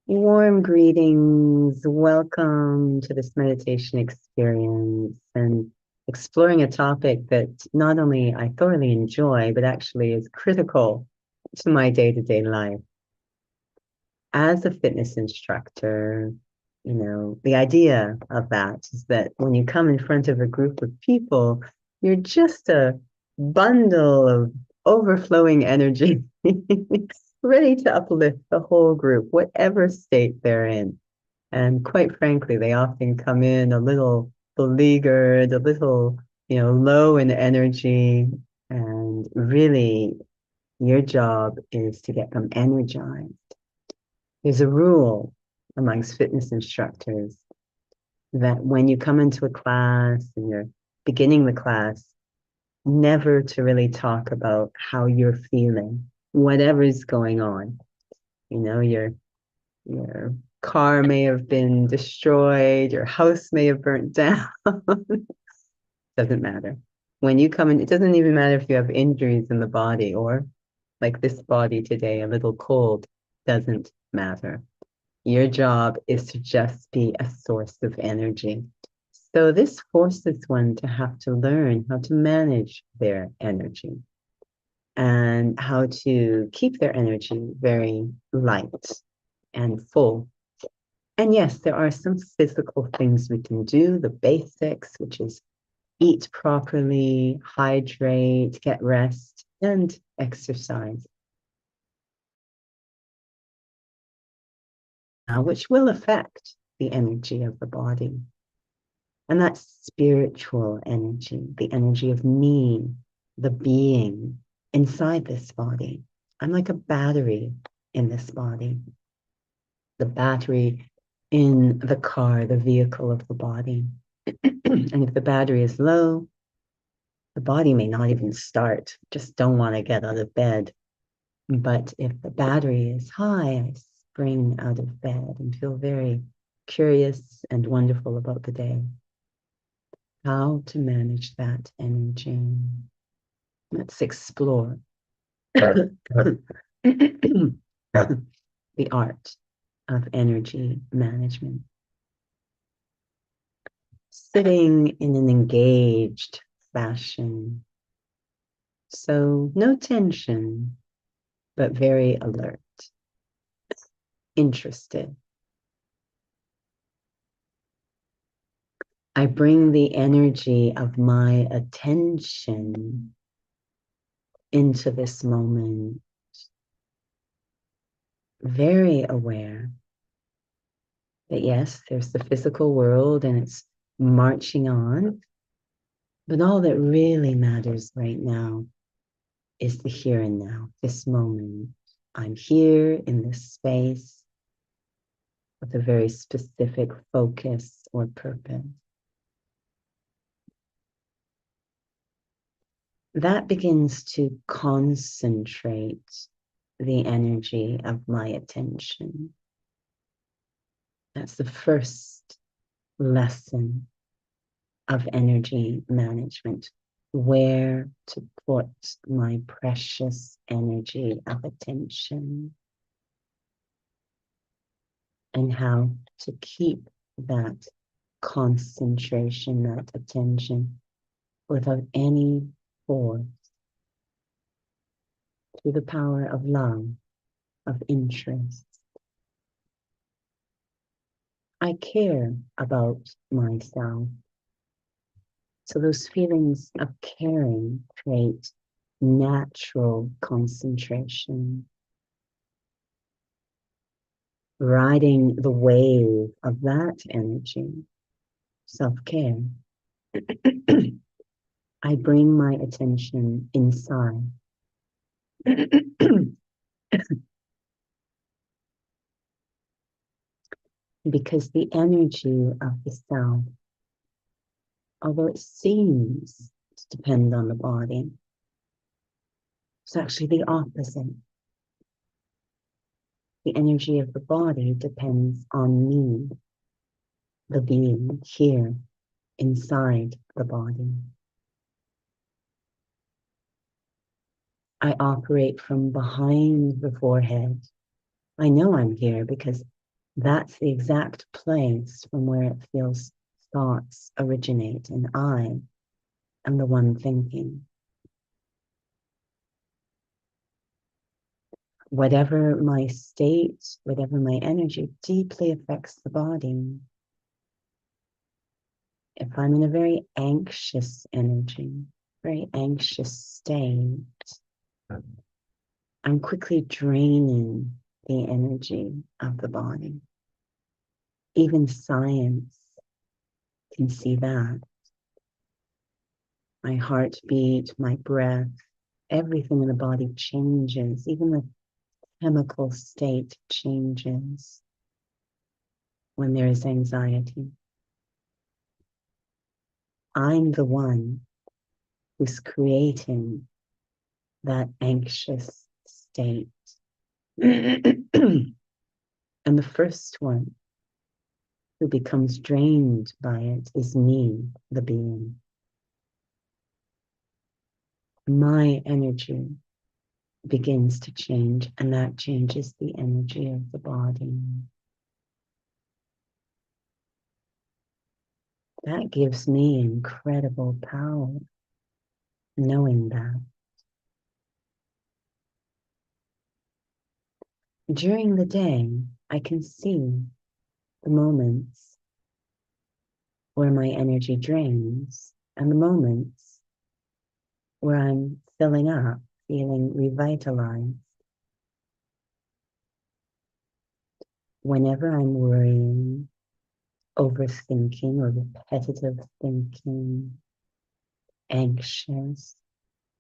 Warm greetings. Welcome to this meditation experience and exploring a topic that not only I thoroughly enjoy, but actually is critical to my day-to-day life. As a fitness instructor, the idea of that is that when you come in front of a group of people, you're just a bundle of overflowing energy, ready to uplift the whole group, whatever state they're in. And quite frankly, they often come in a little beleaguered, a little, low in energy. And really, your job is to get them energized. There's a rule amongst fitness instructors that when you come into a class and you're beginning the class, never to really talk about how you're feeling, whatever's going on. Your car may have been destroyed, your house may have burnt down. Doesn't matter. When you come in, it doesn't even matter if you have injuries in the body or like this body today, a little cold, doesn't matter. Your job is to just be a source of energy. So this forces one to have to learn how to manage their energy and how to keep their energy very light and full. And yes, there are some physical things we can do, the basics, which is eat properly, hydrate, get rest, and exercise, which will affect the energy of the body. And that's spiritual energy, the energy of me, the being inside this body. I'm like a battery in this body, the battery in the car, the vehicle of the body. And if the battery is low, the body may not even start, just don't want to get out of bed. But if the battery is high, I spring out of bed and feel very curious and wonderful about the day. How to manage that energy. Let's explore the art of energy management. Sitting in an engaged fashion. So no tension, but very alert, interested. I bring the energy of my attention into this moment, very aware that yes, there's the physical world and it's marching on, but all that really matters right now is the here and now, this moment. I'm here in this space with a very specific focus or purpose. That begins to concentrate the energy of my attention. That's the first lesson of energy management, where to put my precious energy of attention and how to keep that concentration, that attention without any force, through the power of love, of interest. I care about myself. So those feelings of caring create natural concentration, riding the wave of that energy, self-care. I bring my attention inside. Because the energy of the self, although it seems to depend on the body, it's actually the opposite. The energy of the body depends on me, the being here inside the body. I operate from behind the forehead. I know I'm here because That's the exact place from where it feels thoughts originate, and I am the one thinking. Whatever my state, whatever my energy, deeply affects the body. If I'm in a very anxious energy, very anxious state, I'm quickly draining the energy of the body. Even science can see that. My heartbeat, my breath, everything in the body changes. Even the chemical state changes when there is anxiety. I'm the one who's creating that anxious state. And the first one who becomes drained by it is me, the being. My energy begins to change, and that changes the energy of the body. That gives me incredible power, knowing that. During the day, I can see the moments where my energy drains and the moments where I'm filling up, feeling revitalized. Whenever I'm worrying, overthinking or repetitive thinking, anxious,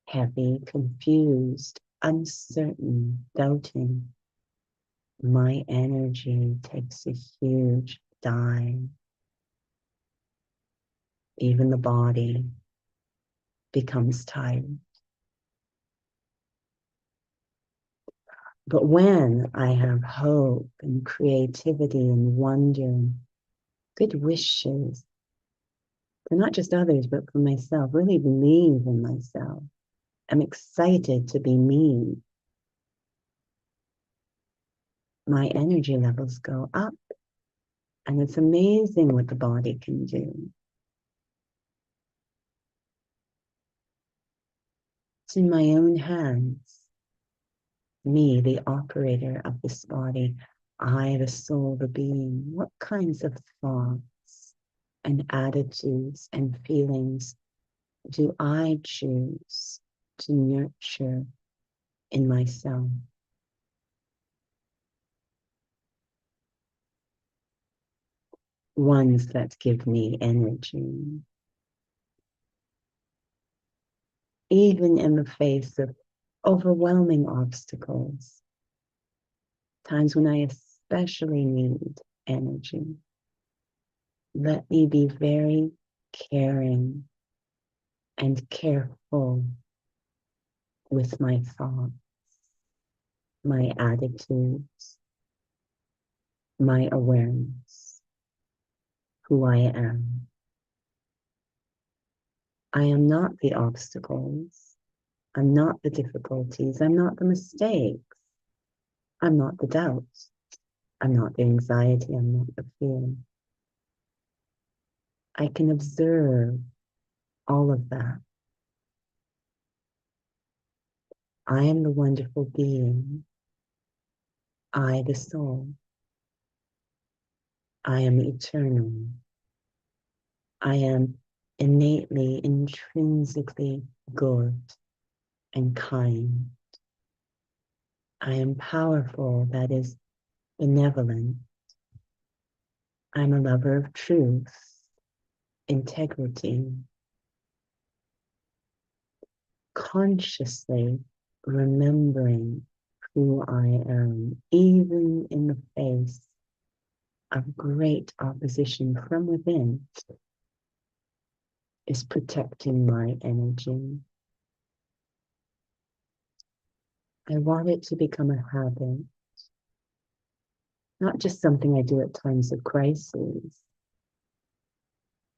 heavy, confused, uncertain, doubting, my energy takes a huge dive. Even the body becomes tired. But when I have hope and creativity and wonder and good wishes for not just others, but for myself, really believe in myself, I'm excited to be me, my energy levels go up. And it's amazing what the body can do. It's in my own hands. Me, the operator of this body. I, the soul, the being. What kinds of thoughts and attitudes and feelings do I choose to nurture in myself? Ones that give me energy. Even in the face of overwhelming obstacles, times when I especially need energy. Let me be very caring and careful with my thoughts, my attitudes, my awareness, who I am. I am not the obstacles. I'm not the difficulties. I'm not the mistakes. I'm not the doubts. I'm not the anxiety. I'm not the fear. I can observe all of that. I am the wonderful being. I, the soul. I am eternal. I am innately, intrinsically good and kind. I am powerful, that is benevolent. I'm a lover of truth, integrity, consciously remembering who I am, even in the face of great opposition from within, is protecting my energy. I want it to become a habit, not just something I do at times of crisis.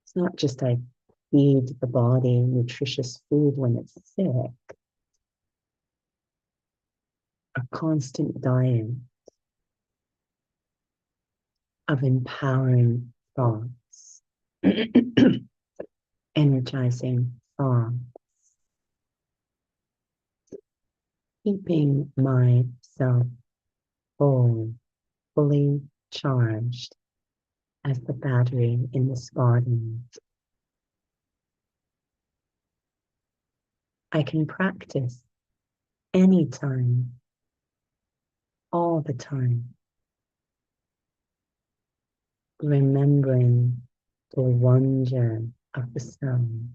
It's not just I feed the body nutritious food when it's sick. A constant diet of empowering thoughts, energizing thoughts, keeping myself full, fully charged as the battery in this body. I can practice anytime, all the time, remembering the wonder of the sun,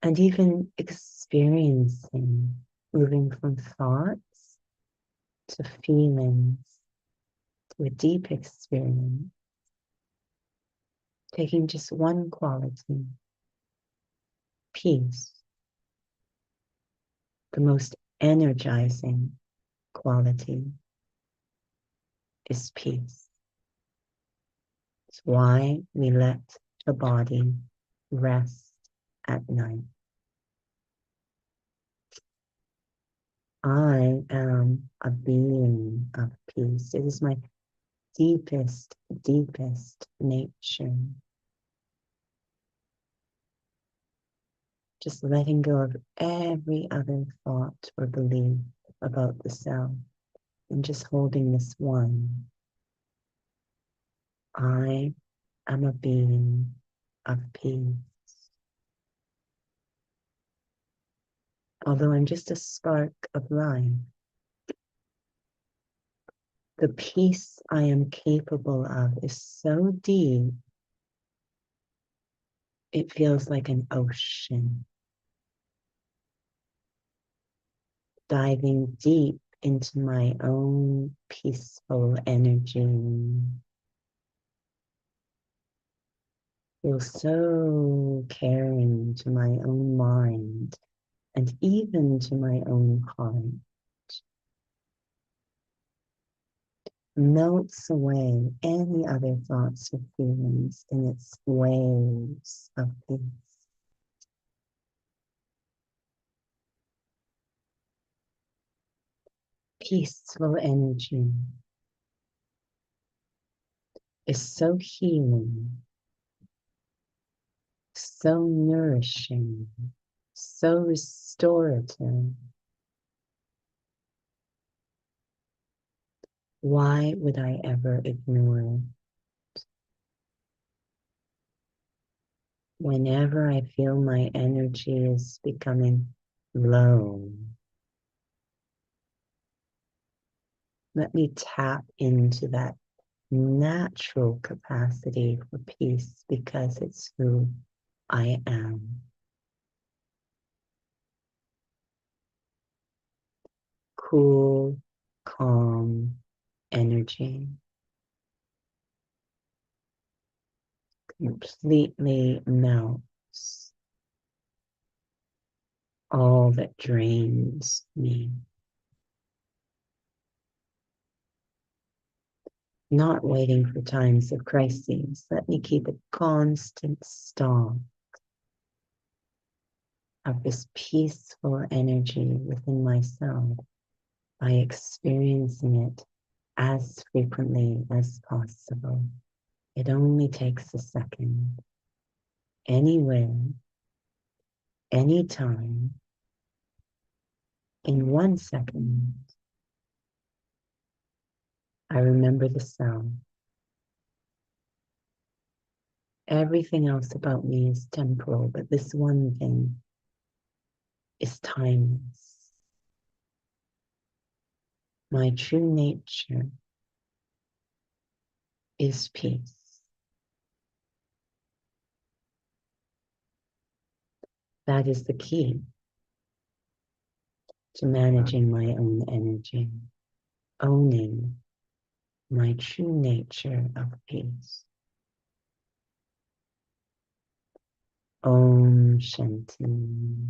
and even experiencing, moving from thoughts to feelings to a deep experience, taking just one quality, peace, the most energizing quality is peace. It's why we let the body rest at night. I am a being of peace. It is my deepest, deepest nature. Just letting go of every other thought or belief about the self and just holding this one. I am a being of peace. Although I'm just a spark of life, the peace I am capable of is so deep, it feels like an ocean. Diving deep into my own peaceful energy. Feel so caring to my own mind and even to my own heart. Melts away any other thoughts or feelings in its waves of peace. Peaceful energy is so healing, so nourishing, so restorative. Why would I ever ignore it? Whenever I feel my energy is becoming low, let me tap into that natural capacity for peace because it's who I am. Cool, calm energy. Completely melts all that drains me. Not waiting for times of crises. Let me keep a constant stock of this peaceful energy within myself by experiencing it as frequently as possible. It only takes a second. Anywhere, anytime, in 1 second, I remember the sound. Everything else about me is temporal, but this one thing is timeless. My true nature is peace. That is the key to managing my own energy, owning my true nature of peace. Om Shanti.